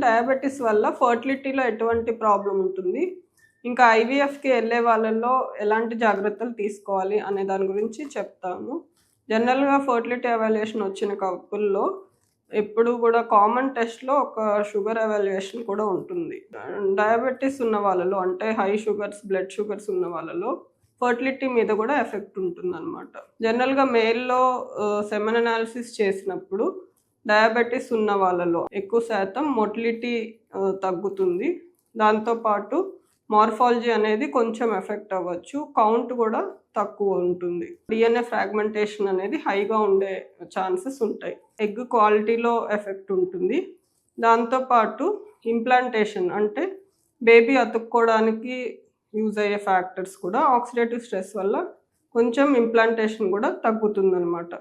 Diabetes వల్ల ఫర్టిలిటీలో ఎటువంటి problem ఉంటుంది, ఇంకా ఐవీఎఫ్కి వెళ్ళే వాళ్ళల్లో ఎలాంటి జాగ్రత్తలు తీసుకోవాలి అనే దాని గురించి చెప్తాను. జనరల్గా ఫర్టిలిటీ ఎవాల్యుయేషన్ వచ్చిన కపుల్లో ఎప్పుడు కూడా కామన్ టెస్ట్లో ఒక షుగర్ ఎవాల్యుయేషన్ కూడా ఉంటుంది. డయాబెటీస్ ఉన్న వాళ్ళలో అంటే హై షుగర్స్, బ్లడ్ షుగర్స్ ఉన్న వాళ్ళలో ఫర్టిలిటీ మీద కూడా ఎఫెక్ట్ ఉంటుంది అనమాట. జనరల్గా మేల్లో సెమెన్ అనాలిసిస్ చేసినప్పుడు డయాబెటీస్ ఉన్న వాళ్ళలో ఎక్కువ శాతం మొటిలిటీ తగ్గుతుంది. దాంతోపాటు మార్ఫాలజీ అనేది కొంచెం ఎఫెక్ట్ అవ్వచ్చు, కౌంట్ కూడా తక్కువ ఉంటుంది, డిఎన్ఏ ఫ్రాగ్మెంటేషన్ అనేది హైగా ఉండే ఛాన్సెస్ ఉంటాయి, ఎగ్ క్వాలిటీలో ఎఫెక్ట్ ఉంటుంది. దాంతోపాటు ఇంప్లాంటేషన్ అంటే బేబీ అతుక్కోవడానికి యూజ్ అయ్యే ఫ్యాక్టర్స్ కూడా ఆక్సిడేటివ్ స్ట్రెస్ వల్ల కొంచెం ఇంప్లాంటేషన్ కూడా తగ్గుతుందన్నమాట.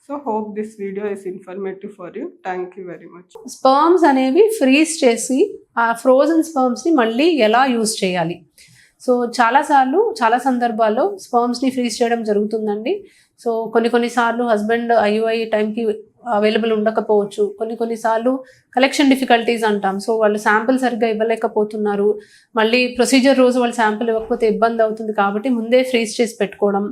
So hope this video is informative for you. Thank you very much. Sperms అనేవి ఫ్రీజ్ చేసి ఆ ఫ్రోజన్ స్పర్మ్స్ని మళ్ళీ ఎలా యూజ్ చేయాలి? సో చాలా సందర్భాల్లో స్పర్మ్స్ని ఫ్రీజ్ చేయడం జరుగుతుందండి. సో కొన్నిసార్లు హస్బెండ్ ఐయుఐ టైంకి అవైలబుల్ ఉండకపోవచ్చు, కొన్నిసార్లు కలెక్షన్ డిఫికల్టీస్ అంటాం. సో వాళ్ళు శాంపిల్ సరిగ్గా ఇవ్వలేకపోతున్నారు, మళ్ళీ ప్రొసీజర్ రోజు వాళ్ళు శాంపిల్ ఇవ్వకపోతే ఇబ్బంది అవుతుంది కాబట్టి ముందే ఫ్రీజ్ చేసి పెట్టుకోవడం.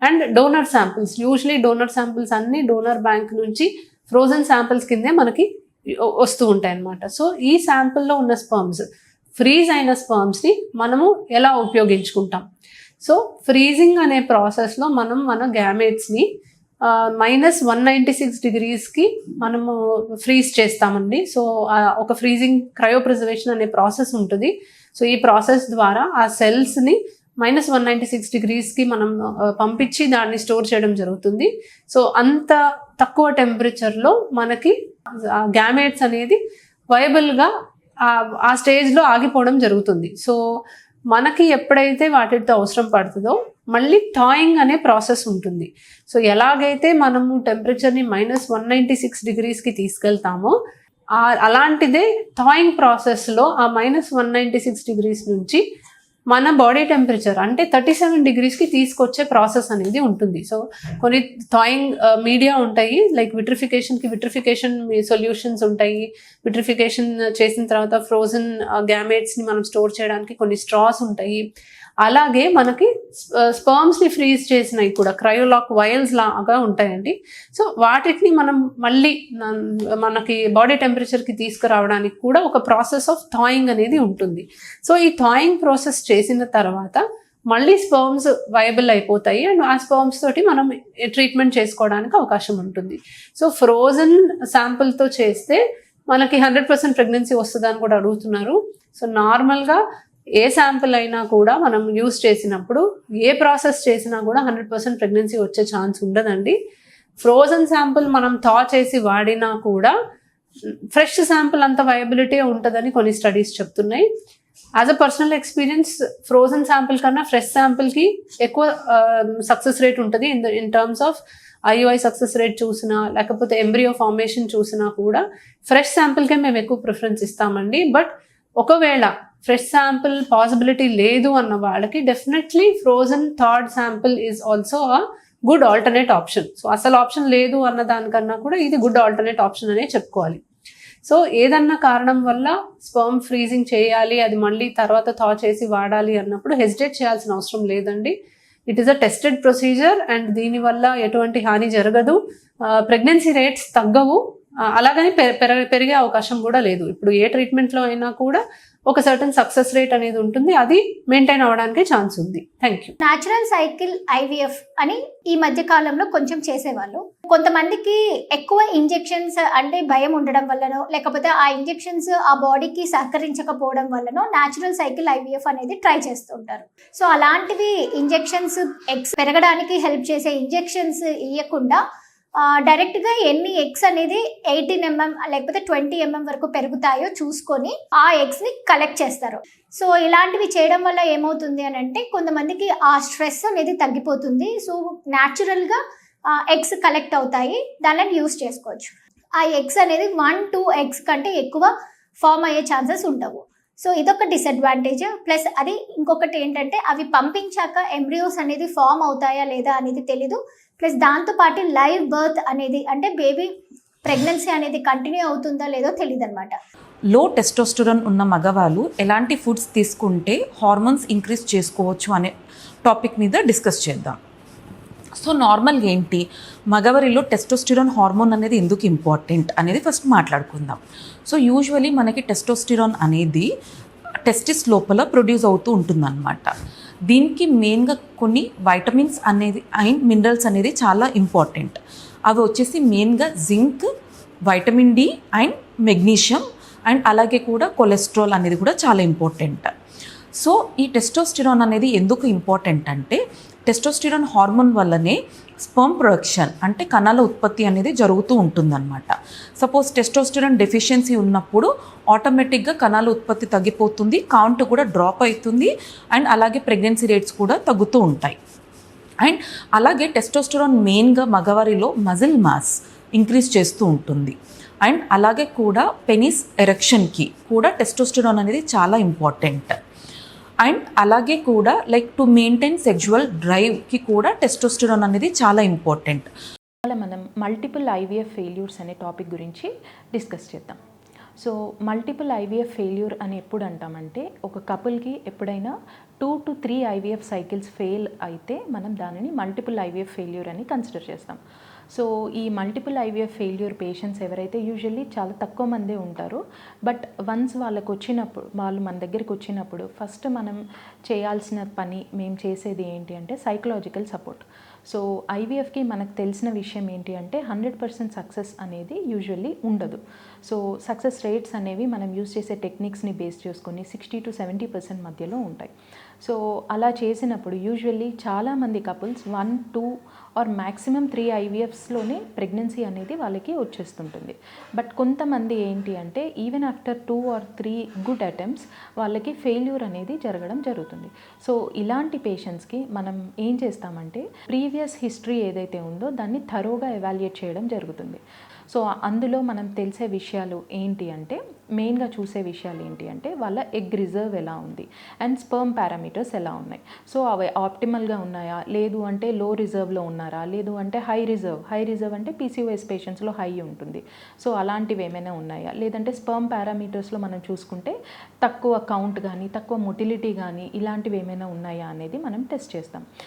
And donor samples, usually donor samples అన్ని డోనర్ బ్యాంక్ నుంచి ఫ్రోజన్ శాంపిల్స్ కిందే మనకి వస్తూ ఉంటాయి అన్నమాట. సో ఈ శాంపిల్లో ఉన్న స్పర్మ్స్, ఫ్రీజ్ అయిన స్పర్మ్స్ని మనము ఎలా ఉపయోగించుకుంటాం? సో ఫ్రీజింగ్ అనే ప్రాసెస్లో మన గ్యామెట్స్ని -196 degreesకి మనము ఫ్రీజ్ చేస్తామండి. సో ఒక ఫ్రీజింగ్ క్రయోప్రిజర్వేషన్ అనే ప్రాసెస్ ఉంటుంది. సో ఈ ప్రాసెస్ ద్వారా ఆ సెల్స్ని -196 degreesకి మనం పంపించి దాన్ని స్టోర్ చేయడం జరుగుతుంది. సో అంత తక్కువ టెంపరేచర్లో మనకి గ్యామెట్స్ అనేది వయబుల్గా ఆ స్టేజ్లో ఆగిపోవడం జరుగుతుంది. సో మనకి ఎప్పుడైతే వాటితో అవసరం పడుతుందో మళ్ళీ టాయింగ్ అనే ప్రాసెస్ ఉంటుంది. సో ఎలాగైతే మనము టెంపరేచర్ని -196 degreesకి తీసుకెళ్తామో అలాంటిదే టాయింగ్ ప్రాసెస్లో ఆ -196 degrees నుంచి మన బాడీ టెంపరేచర్ అంటే 37 degreesకి తీసుకొచ్చే ప్రాసెస్ అనేది ఉంటుంది. సో కొన్ని థాయింగ్ మీడియా ఉంటాయి, లైక్ విట్రిఫికేషన్ సొల్యూషన్స్ ఉంటాయి. విట్రిఫికేషన్ చేసిన తర్వాత ఫ్రోజన్ గ్యామెట్స్ని మనం స్టోర్ చేయడానికి కొన్ని స్ట్రాస్ ఉంటాయి. అలాగే మనకి స్పర్మ్స్ని ఫ్రీజ్ చేసినవి కూడా క్రయోలాక్ వైల్స్ లాగా ఉంటాయండి. సో వాటిని మనం మళ్ళీ మనకి బాడీ టెంపరేచర్కి తీసుకురావడానికి కూడా ఒక ప్రాసెస్ ఆఫ్ థాయింగ్ అనేది ఉంటుంది. సో ఈ థాయింగ్ ప్రాసెస్ చేసిన తర్వాత మళ్ళీ స్పర్మ్స్ వయబుల్ అయిపోతాయి అండ్ ఆ స్పర్మ్స్ తోటి మనం ట్రీట్మెంట్ చేసుకోవడానికి అవకాశం ఉంటుంది. సో ఫ్రోజన్ శాంపుల్తో చేస్తే మనకి 100% ప్రెగ్నెన్సీ వస్తుందని కూడా అడుగుతున్నారు. సో నార్మల్గా ఏ శాంపుల్ అయినా కూడా మనం యూజ్ చేసినప్పుడు ఏ ప్రాసెస్ చేసినా కూడా 100% ప్రెగ్నెన్సీ వచ్చే ఛాన్స్ ఉండదండి. ఫ్రోజన్ శాంపుల్ మనం థా చేసి వాడినా కూడా ఫ్రెష్ శాంపుల్ అంత వయబిలిటీ ఉంటుందని కొన్ని స్టడీస్ చెప్తున్నాయి. As a personal experience frozen sample కన్నా ఫ్రెష్ శాంపుల్కి ఎక్కువ సక్సెస్ రేట్ ఉంటుంది. In terms of IUI success rate చూసినా లేకపోతే ఎంబ్రియో ఫార్మేషన్ చూసినా కూడా ఫ్రెష్ శాంపుల్కే మేము ఎక్కువ ప్రిఫరెన్స్ ఇస్తామండి. బట్ ఒకవేళ ఫ్రెష్ శాంపుల్ పాసిబిలిటీ లేదు అన్న వాళ్ళకి definitely frozen third sample is also a good alternate option. So అసలు ఆప్షన్ లేదు అన్న దానికన్నా కూడా ఇది గుడ్ ఆల్టర్నేట్ ఆప్షన్ అనే చెప్పుకోవాలి. సో ఏదన్నా కారణం వల్ల స్పర్మ్ ఫ్రీజింగ్ చేయాలి, అది మళ్ళీ తర్వాత థా చేసి వాడాలి అన్నప్పుడు హెసిటేట్ చేయాల్సిన అవసరం లేదండి. It is a tested procedure and దీనివల్ల ఎటువంటి హాని జరగదు, ప్రెగ్నెన్సీ రేట్స్ తగ్గవు, అలాగని పెరిగే అవకాశం కూడా లేదు. ఇప్పుడు ఏ ట్రీట్మెంట్లో అయినా కూడా ఒక సర్టన్ సక్సెస్ రేట్ అనేది ఉంటుంది, అది మెయింటైన్ అవ్వడానికి ఛాన్స్ ఉంది. Thank you. Natural cycle IVF అని ఈ మధ్య కాలంలో కొంచెం చేసేవాళ్ళు. కొంతమందికి ఎక్కువ ఇంజెక్షన్స్ అంటే భయం ఉండడం వల్లనో లేకపోతే ఆ ఇంజెక్షన్స్ ఆ బాడీకి సహకరించకపోవడం వల్లనో న్యాచురల్ సైకిల్ ఐవీఎఫ్ అనేది ట్రై చేస్తుంటారు. సో అలాంటివి ఇంజెక్షన్స్ ఎగ్స్ పెరగడానికి హెల్ప్ చేసే ఇంజెక్షన్స్ ఇవ్వకుండా డైరెక్ట్గా ఎన్ని ఎగ్స్ అనేది 18 mm లేకపోతే 20 mm వరకు పెరుగుతాయో చూసుకొని ఆ ఎగ్స్ని కలెక్ట్ చేస్తారు. సో ఇలాంటివి చేయడం వల్ల ఏమవుతుంది అని అంటే కొంతమందికి ఆ స్ట్రెస్ అనేది తగ్గిపోతుంది. సో న్యాచురల్గా ఎగ్స్ కలెక్ట్ అవుతాయి, దానిని యూస్ చేసుకోవచ్చు. ఆ ఎగ్స్ అనేది 1-2 eggs కంటే ఎక్కువ ఫామ్ అయ్యే ఛాన్సెస్ ఉండవు. సో ఇదొక డిసడ్వాంటేజ్. ప్లస్ అది ఇంకొకటి ఏంటంటే అవి పంపించాక ఎంబ్రియోస్ అనేది ఫామ్ అవుతాయా లేదా అనేది తెలీదు. ప్లస్ దాంతోపాటు లైవ్ బర్త్ అనేది అంటే బేబీ ప్రెగ్నెన్సీ అనేది కంటిన్యూ అవుతుందా లేదో తెలియదు అనమాట. లో టెస్టోస్టెరాన్ ఉన్న మగవాళ్ళు ఎలాంటి ఫుడ్స్ తీసుకుంటే హార్మోన్స్ ఇంక్రీజ్ చేసుకోవచ్చు అనే టాపిక్ మీద డిస్కస్ చేద్దాం. సో నార్మల్గా ఏంటి, మగవారిలో టెస్టోస్టెరాన్ హార్మోన్ అనేది ఎందుకు ఇంపార్టెంట్ అనేది ఫస్ట్ మాట్లాడుకుందాం. సో యూజువలీ మనకి టెస్టోస్టెరాన్ అనేది టెస్టిస్ లోపల ప్రొడ్యూస్ అవుతూ ఉంటుందన్నమాట. దీనికి మెయిన్గా కొన్ని వైటమిన్స్ అనేది అండ్ మినరల్స్ అనేది చాలా ఇంపార్టెంట్. అవి వచ్చేసి మెయిన్గా zinc, vitamin D and magnesium and అలాగే కూడా కొలెస్ట్రాల్ అనేది కూడా చాలా ఇంపార్టెంట్. సో ఈ టెస్టోస్టెరాన్ అనేది ఎందుకు ఇంపార్టెంట్ అంటే, టెస్టోస్టెరాన్ హార్మోన్ వల్లనే స్పర్మ్ ప్రొడక్షన్ అంటే కణాల ఉత్పత్తి అనేది జరుగుతూ ఉంటుందన్నమాట. సపోజ్ టెస్టోస్టెరాన్ డెఫిషియన్సీ ఉన్నప్పుడు ఆటోమేటిక్గా కణాల ఉత్పత్తి తగ్గిపోతుంది, కౌంట్ కూడా డ్రాప్ అవుతుంది అండ్ అలాగే ప్రెగ్నెన్సీ రేట్స్ కూడా తగ్గుతూ ఉంటాయి. అండ్ అలాగే టెస్టోస్టెరాన్ మెయిన్గా మగవారిలో మజిల్ మాస్ ఇంక్రీజ్ చేస్తూ ఉంటుంది. అండ్ అలాగే కూడా పెనిస్ ఎరెక్షన్కి కూడా టెస్టోస్టెరాన్ అనేది చాలా ఇంపార్టెంట్. అండ్ అలాగే కూడా లైక్ టు మెయింటైన్ సెక్షువల్ డ్రైవ్కి కూడా టెస్టోస్టెరాన్ అనేది చాలా ఇంపార్టెంట్. మనం మల్టిపుల్ ఐవీఎఫ్ ఫెయిల్యూర్స్ అనే టాపిక్ గురించి డిస్కస్ చేద్దాం. సో మల్టిపుల్ ఐవీఎఫ్ ఫెయిల్యూర్ అని ఎప్పుడు అంటామంటే, ఒక కపుల్కి ఎప్పుడైనా 2 to 3 ఐవీఎఫ్ సైకిల్స్ ఫెయిల్ అయితే మనం దానిని మల్టిపుల్ ఐవీఎఫ్ ఫెయిల్యూర్ అని కన్సిడర్ చేస్తాం. సో ఈ మల్టిపుల్ ఐవీఎఫ్ ఫెయిల్యూర్ పేషెంట్స్ ఎవరైతే యూజువల్లీ చాలా తక్కువ మందే ఉంటారో, బట్ వన్స్ వాళ్ళు మన దగ్గరికి వచ్చినప్పుడు ఫస్ట్ మనం చేయాల్సిన పని, మేము చేసేది ఏంటి అంటే సైకలాజికల్ సపోర్ట్. సో ఐవీఎఫ్కి మనకు తెలిసిన విషయం ఏంటి అంటే 100% సక్సెస్ అనేది యూజువల్లీ ఉండదు. సో సక్సెస్ రేట్స్ అనేవి మనం యూజ్ చేసే టెక్నిక్స్ని బేస్ చేసుకొని 60 to 70% మధ్యలో ఉంటాయి. సో అలా చేసినప్పుడు యూజువల్లీ చాలామంది కపుల్స్ 1, 2 ఆర్ మ్యాక్సిమం 3 ఐవీఎఫ్స్లోనే ప్రెగ్నెన్సీ అనేది వాళ్ళకి వచ్చేస్తుంటుంది. బట్ కొంతమంది ఏంటి అంటే even after 2 or 3 good attempts వాళ్ళకి ఫెయిల్యూర్ అనేది జరగడం జరుగుతుంది. సో ఇలాంటి పేషెంట్స్కి మనం ఏం చేస్తామంటే, ప్రీవియస్ హిస్టరీ ఏదైతే ఉందో దాన్ని థరోగా ఎవాల్యుయేట్ చేయడం జరుగుతుంది. సో అందులో మనం తెలిసే విషయాలు ఏంటి అంటే, మెయిన్గా చూసే విషయాలు ఏంటి అంటే వాళ్ళ ఎగ్ రిజర్వ్ ఎలా ఉంది అండ్ స్పర్మ్ పారామీటర్స్ ఎలా ఉన్నాయి. సో అవి ఆప్టిమల్గా ఉన్నాయా, లేదు అంటే లో రిజర్వ్లో ఉన్నారా, లేదు అంటే హై రిజర్వ్ అంటే పీసీఓఎస్ పేషెంట్స్లో హై ఉంటుంది. సో అలాంటివి ఏమైనా ఉన్నాయా, లేదంటే స్పర్మ్ పారామీటర్స్లో మనం చూసుకుంటే తక్కువ కౌంట్ కానీ తక్కువ మొటిలిటీ కానీ ఇలాంటివి ఏమైనా ఉన్నాయా అనేది మనం టెస్ట్ చేస్తాం.